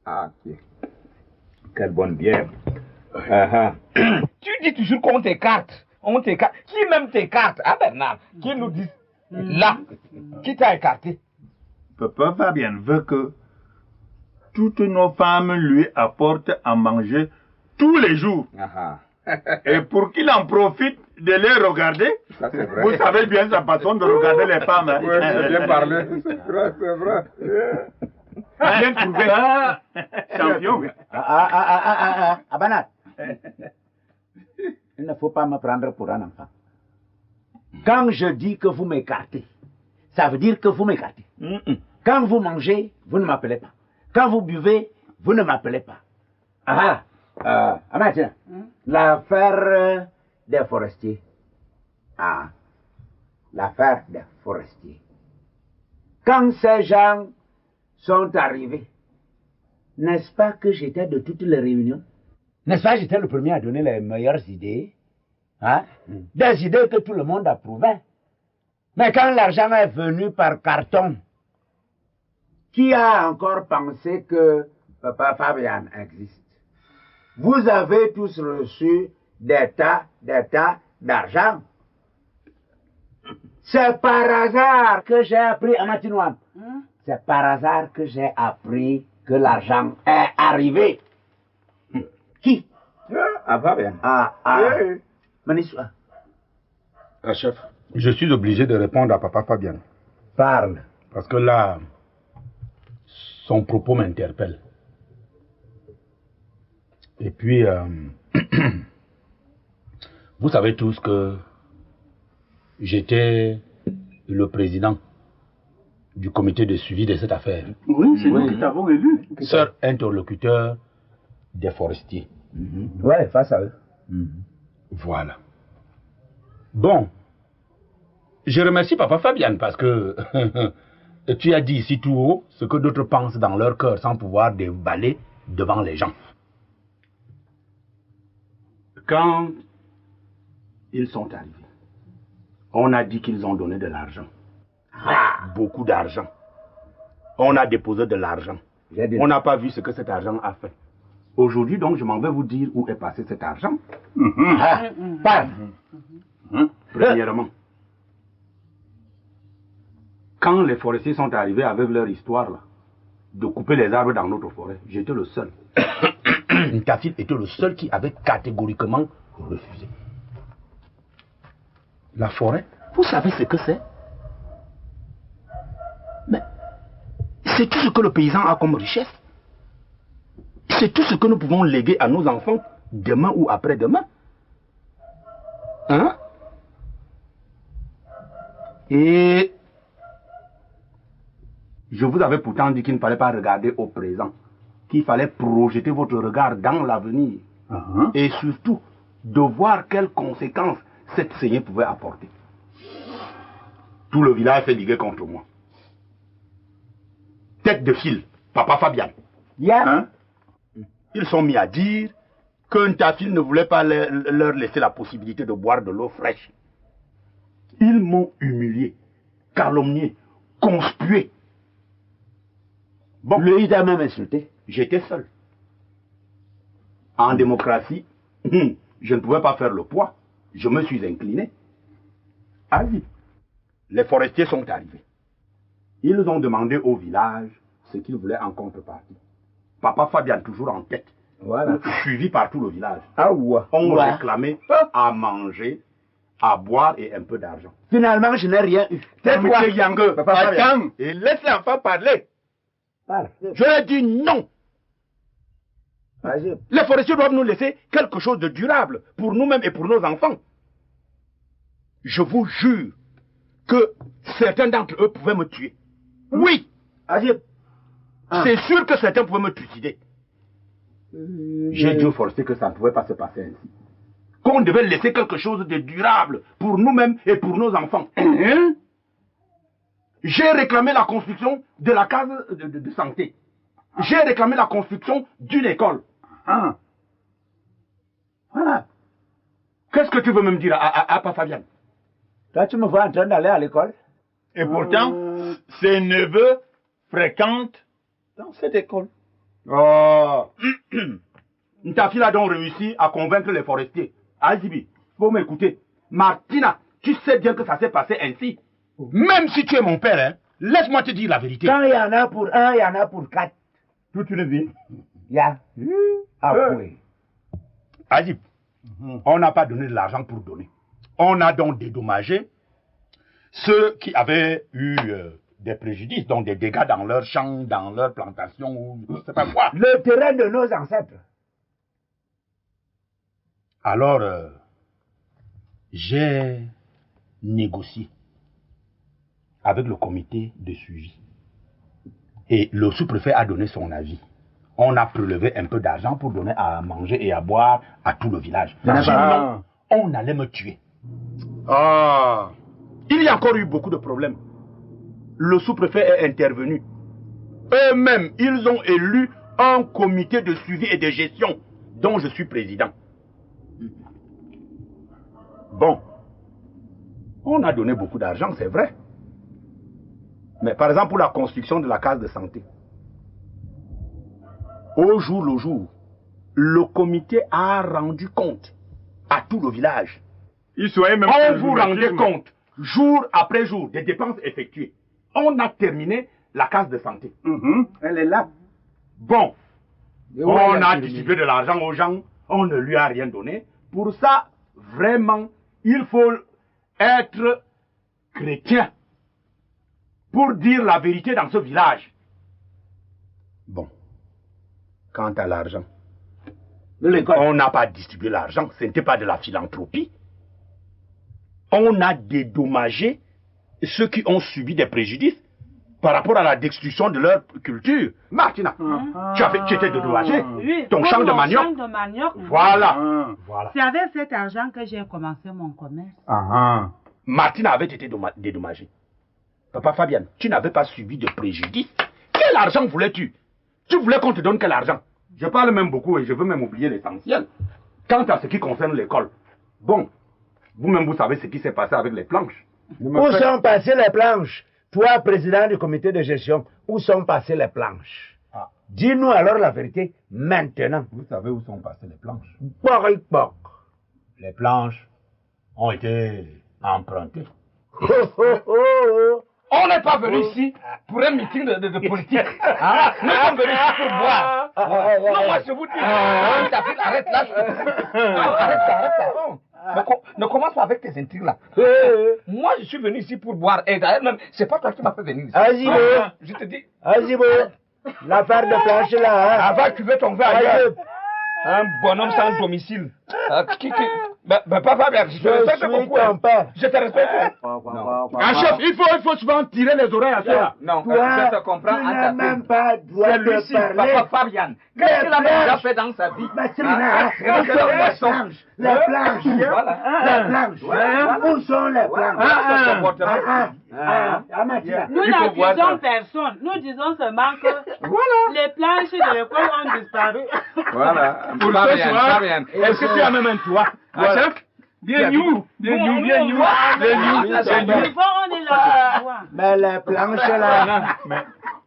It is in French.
Ah, ok. Quelle bonne bière. Tu dis toujours qu'on t'écarte. On t'écarte. Qui même t'écarte? Ah Bernard, qui nous dit là? Qui t'a écarté? Papa Fabien veut que toutes nos femmes lui apportent à manger tous les jours. Et pour qu'il en profite de les regarder, vous savez bien sa façon de regarder les femmes. Hein? Oui, c'est bien parlé. C'est vrai. Bien trouvé. Champion. Abanat. Il ne faut pas me prendre pour un enfant. Quand je dis que vous m'écartez, ça veut dire que vous m'écartez. Quand vous mangez, vous ne m'appelez pas. Quand vous buvez, vous ne m'appelez pas. Tiens, l'affaire des forestiers. L'affaire des forestiers. Quand ces gens sont arrivés, n'est-ce pas que j'étais de toutes les réunions? N'est-ce pas, j'étais le premier à donner les meilleures idées? Des idées que tout le monde approuvait. Mais quand l'argent est venu par carton, qui a encore pensé que Papa Fabian existe? Vous avez tous reçu des tas d'argent. C'est par hasard que j'ai appris à Matinoine. C'est par hasard que j'ai appris que l'argent est arrivé. Qui? Fabian. Maniswa. Chef, je suis obligé de répondre à Papa Fabian. Parle. Parce que là, son propos m'interpelle. Et puis, vous savez tous que j'étais le président du comité de suivi de cette affaire. Oui, c'est nous qui t'avons élu. Seul interlocuteur des forestiers. Ouais, face à eux. Voilà. Bon, je remercie Papa Fabian parce que tu as dit ici tout haut ce que d'autres pensent dans leur cœur sans pouvoir déballer devant les gens. Quand ils sont arrivés, on a dit qu'ils ont donné de l'argent. Beaucoup d'argent. On a déposé de l'argent. On n'a pas vu ce que cet argent a fait. Aujourd'hui, donc, je m'en vais vous dire où est passé cet argent. Premièrement, quand les forestiers sont arrivés avec leur histoire là, de couper les arbres dans notre forêt, j'étais le seul. Tafil était le seul qui avait catégoriquement refusé. La forêt, vous savez ce que c'est? Mais c'est tout ce que le paysan a comme richesse. C'est tout ce que nous pouvons léguer à nos enfants demain ou après-demain. Hein? Et je vous avais pourtant dit qu'il ne fallait pas regarder au présent, qu'il fallait projeter votre regard dans l'avenir. Et surtout, de voir quelles conséquences cette saignée pouvait apporter. Tout le village s'est ligué contre moi. Tête de file, Papa Fabian. Hein? Ils sont mis à dire qu'un tafil ne voulait pas leur laisser la possibilité de boire de l'eau fraîche. Ils m'ont humilié, calomnié, conspué. Bon, lui, il a même insulté. J'étais seul. En démocratie, je ne pouvais pas faire le poids. Je me suis incliné. Allez, les forestiers sont arrivés. Ils ont demandé au village ce qu'ils voulaient en contrepartie. Papa Fabian toujours en tête, suivi par tout le village. On réclamait à manger, à boire et un peu d'argent. Finalement, je n'ai rien eu. Monsieur Yang, attends et laisse l'enfant parler. Je lui ai dit non. Les forestiers doivent nous laisser quelque chose de durable pour nous-mêmes et pour nos enfants. Je vous jure que certains d'entre eux pouvaient me tuer. Oui. C'est sûr que certains pouvaient me trucider. J'ai dit aux forestiers que ça ne pouvait pas se passer ainsi. Qu'on devait laisser quelque chose de durable pour nous-mêmes et pour nos enfants. J'ai réclamé la construction de la case de santé. J'ai réclamé la construction d'une école. Voilà. Qu'est-ce que tu veux me dire à Papa Fabian? Toi, tu me vois en train d'aller à l'école? Et pourtant, ses neveux fréquentent dans cette école. Oh. Ta fille a donc réussi à convaincre les forestiers. Azibi, faut m'écouter. Martina, tu sais bien que ça s'est passé ainsi. Même si tu es mon père, hein, laisse-moi te dire la vérité. Quand il y en a pour un, il y en a pour quatre. Toute une vie. Ya. Ah oui. Azib, on n'a pas donné de l'argent pour donner. On a donc dédommagé ceux qui avaient eu des préjudices, donc des dégâts dans leurs champs, dans leurs plantations, ou je ne sais pas quoi. Le terrain de nos ancêtres. Alors, j'ai négocié avec le comité de suivi. Et le sous-préfet a donné son avis. On a prélevé un peu d'argent pour donner à manger et à boire à tout le village. Sinon, on allait me tuer. Ah, il y a encore eu beaucoup de problèmes. Le sous-préfet est intervenu. Eux-mêmes, ils ont élu un comité de suivi et de gestion dont je suis président. Bon, on a donné beaucoup d'argent, c'est vrai. Mais par exemple, pour la construction de la case de santé, au jour le jour, le comité a rendu compte à tout le village. On vous rendait compte, jour après jour, des dépenses effectuées. On a terminé la case de santé. Elle est là. Bon, on a distribué de l'argent aux gens, on ne lui a rien donné. Pour ça, vraiment, il faut être chrétien pour dire la vérité dans ce village. Bon, quant à l'argent, on n'a pas distribué l'argent, ce n'était pas de la philanthropie. On a dédommagé ceux qui ont subi des préjudices par rapport à la destruction de leur culture. Martina, tu étais dédommagé. Oui, ton champ de manioc. Champ de manioc. Voilà. C'est avec cet argent que j'ai commencé mon commerce. Martina avait été dédommagée. Papa Fabian, tu n'avais pas subi de préjudice. Quel argent voulais-tu? Tu voulais qu'on te donne quel argent? Je parle même beaucoup et je veux même oublier l'essentiel. Quant à ce qui concerne l'école, bon, vous-même vous savez ce qui s'est passé avec les planches. Où sont passées les planches? Toi, président du comité de gestion, où sont passées les planches? Dis-nous alors la vérité, maintenant. Vous savez où sont passées les planches? Les Les planches ont été empruntées. On n'est pas venu ici pour un meeting de politique. Nous sommes venus ici pour boire. Non, moi je vous dis. Arrête là. Arrête ça. Ne commence pas avec tes intrigues là. Moi je suis venu ici pour boire. Et d'ailleurs même, c'est pas toi qui m'as fait venir ici. Azibo. Je te dis. Azibo. L'affaire de planche là. Avant que tu veux ton verre ailleurs. Un bonhomme sans domicile. Papa, je te respecte beaucoup. Je te respecte. Un chef, il faut souvent tirer les oreilles à ça. Non, Toi, je te comprends. tu n'as même pas droit C'est de Lucie, parler. papa Fabian. Qu'est-ce qu'il a déjà fait dans sa vie? Mais c'est les planches. Où sont les planches? Nous n'accusons personne. Nous disons seulement que les planches de l'école ont disparu. Voilà. Fabian. Est-ce que tu as même un toit? Des nous. Mais les planches là.